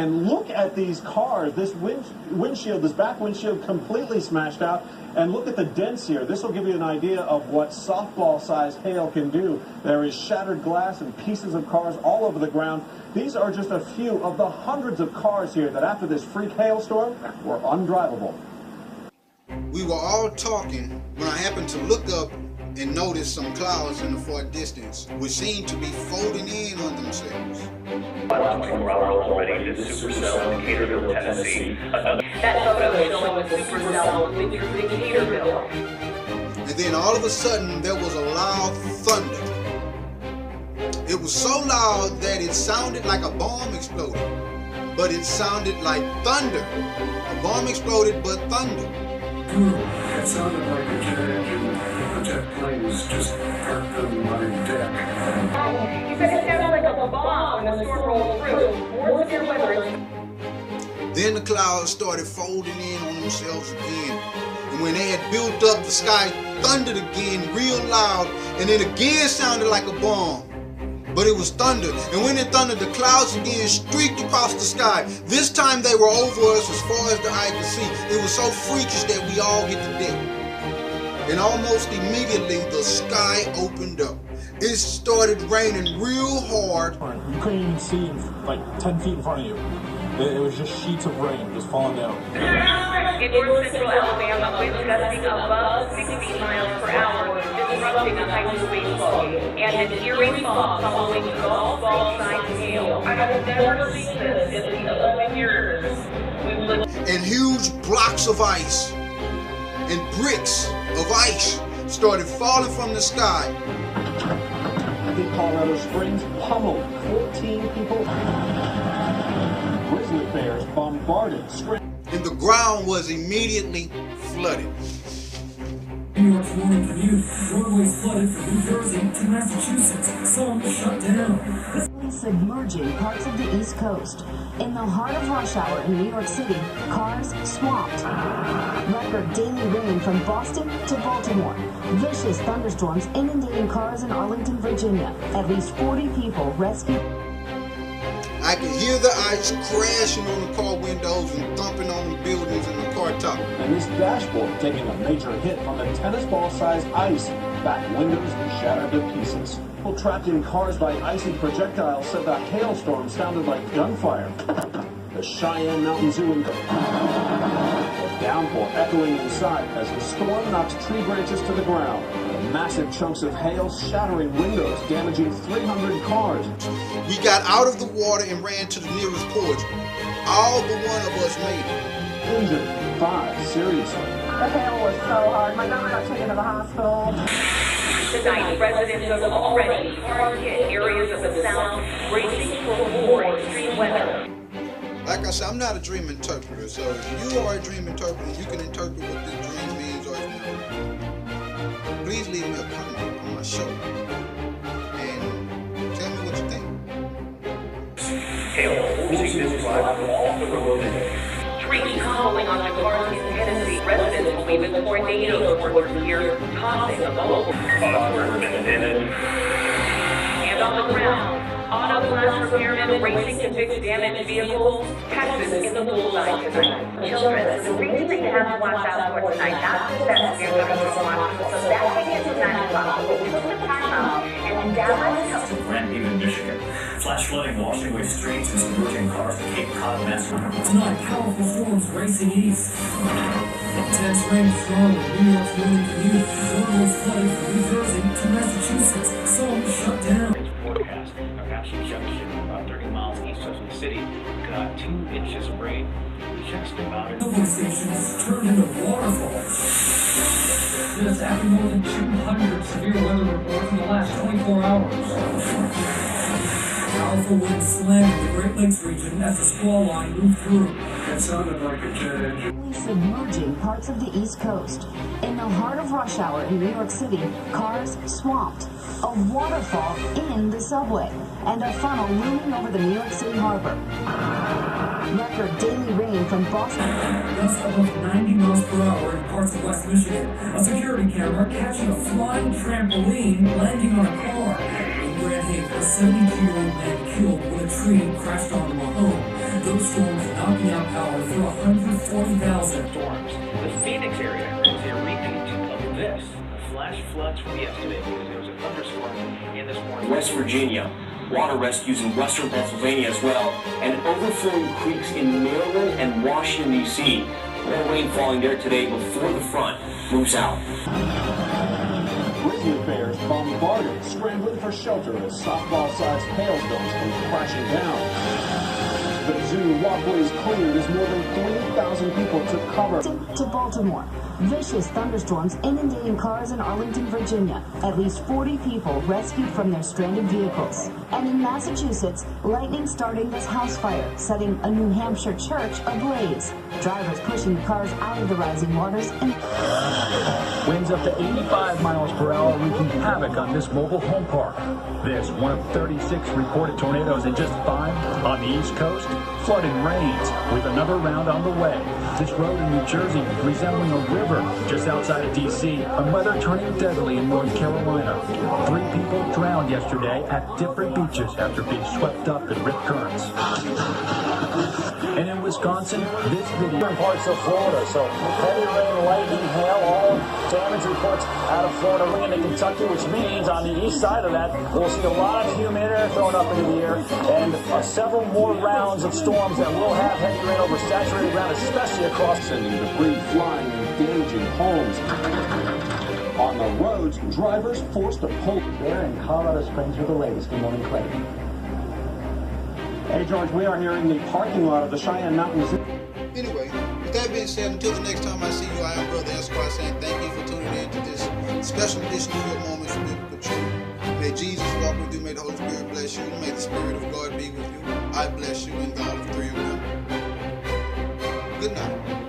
And look at these cars. This windshield, this back windshield completely smashed out. And look at the dents here. This will give you an idea of what softball-sized hail can do. There is shattered glass and pieces of cars all over the ground. These are just a few of the hundreds of cars here that after this freak hailstorm were undrivable. We were all talking when I happened to look up and notice some clouds in the far distance, which seemed to be folding in on themselves. 24 hours already to supercell in Caterville, Tennessee. That photo showing the supercell in Caterville. And then all of a sudden there was a loud thunder. It was so loud that it sounded like a bomb exploded, but it sounded like thunder. A bomb exploded, but thunder. It sounded like a jet engine. The jet plane was just parked on my deck. He said it sounded like a bomb when the storm rolled through. More severe weather. Then the clouds started folding in on themselves again. And when they had built up, the sky thundered again real loud, and it again sounded like a bomb. But it was thunder, and when it thundered, the clouds again streaked across the sky. This time they were over us as far as the eye could see. It was so freakish that we all hit the deck. And almost immediately, the sky opened up. It started raining real hard. You couldn't even see like 10 feet in front of you. It was just sheets of rain just falling down. In north central Alabama, winds gusting above 60 miles per hour, disrupting a high-speed flow, and an eerie fog following golf ball-sized hail. I have never seen this in the 11 years. And huge blocks of ice and bricks of ice started falling from the sky. I think Colorado Springs pummeled 14 people. Grizzly bears bombarded. And the ground was immediately flooded. New York's morning commute, roadways flooded from New Jersey to Massachusetts. Some shut down. Submerging parts of the East Coast. In the heart of rush hour in New York City, cars swamped. Record daily rain from Boston to Baltimore. Vicious thunderstorms inundating cars in Arlington, Virginia. At least 40 people rescued. I could hear the ice crashing on the car windows and thumping on the buildings in the car top. And this dashboard taking a major hit from the tennis ball-sized ice. Back windows shattered to pieces. People trapped in cars by icy projectiles said the hailstorm sounded like gunfire. The Cheyenne Mountain Zoo and the downpour echoing inside as the storm knocked tree branches to the ground. Massive chunks of hail shattering windows, damaging 300 cars. We got out of the water and ran to the nearest porch. All but one of us made it. Injured 5 seriously. The hail was so hard. My mom got taken to the hospital. Tonight, residents of already hard-hit areas of the South bracing for more extreme weather. Like I said, I'm not a dream interpreter, so if you are a dream interpreter, you can interpret what this dream means or please leave me a comment on my show and tell me what you think. Hail forcing this drive off the road. Trees tumbling onto cars in Tennessee. Residents believe it's tornadoes were here, tossing them over. And on the ground, auto glass repairmen racing to fix damaged vehicles. Texas in the bullseye tonight. Children, the reason they have to watch out for tonight, not just that we're going to watch, so that thing is 9 o'clock. We took the time out, and in Dallas, Grand Haven, Michigan. Flash flooding washing away streets and submerging cars to Cape Cod, Massachusetts. Tonight, powerful storms racing east. Intense rain strong in New York's morning commute. Roadways flooded from New Jersey to Massachusetts. Some shut down. Forecast. Apalachee Junction, about 30 miles east of the city, got 2 inches of rain. Just about it. Subway stations turned into waterfalls. This after more than 200 severe weather reports in the last 24 hours. Powerful winds slammed the Great Lakes region as the squall line moved through. It sounded like a jet engine. Submerging parts of the East Coast. In the heart of rush hour in New York City, cars swamped. A waterfall in the subway. And a funnel looming over the New York City harbor. Record daily rain from Boston. Gusts above 90 miles per hour in parts of West Michigan. A security camera catching a flying trampoline landing on a car. In Grand Haven, a 72-year-old man killed when a tree crashed onto a home. those storms knocking out power for 140,000 storms. The Phoenix area is a repeat of this. The flash floods from yesterday because there was a thunderstorm in this morning. West Virginia, water rescues in western Pennsylvania as well, and overflowing creeks in Maryland and Washington, D.C. More rain falling there today before the front moves out. Grizzly bears bombarded, scrambling for shelter as softball-sized hailstones come crashing down. The zoo walkways cleared as more than 3,000 people took cover. To Baltimore. Vicious thunderstorms inundating cars in Arlington, Virginia. At least 40 people rescued from their stranded vehicles. And in Massachusetts, lightning starting this house fire, setting a New Hampshire church ablaze. Drivers pushing the cars out of the rising waters and winds up to 85 miles per hour wreaking havoc on this mobile home park. This, one of 36 reported tornadoes and just 5 on the East Coast. Flooding rains with another round on the way. This road in New Jersey resembling a river just outside of D.C. and weather turning deadly in North Carolina. 3 people drowned yesterday at different beaches after being swept up in rip currents. And in Wisconsin, this video. Different parts of Florida, so heavy rain, lightning, hail, all damage reports out of Florida into Kentucky, which means on the east side of that, we'll see a lot of humid air thrown up into the air and several more rounds of storms that will have heavy rain over saturated ground, especially across. Sending debris flying and damaging homes. On the roads, drivers forced to pull. There in Colorado Springs with the latest. Good morning, Clay. Hey, George, we are here in the parking lot of the Cheyenne Mountain Zoo. Anyway, with that being said, until the next time I see you, I am Brother Esquire saying thank you for tuning in to this special edition of Your Moments for Biblical Truth. May Jesus walk with you, may the Holy Spirit bless you, may the Spirit of God be with you. I bless you in the all three of them. Good night.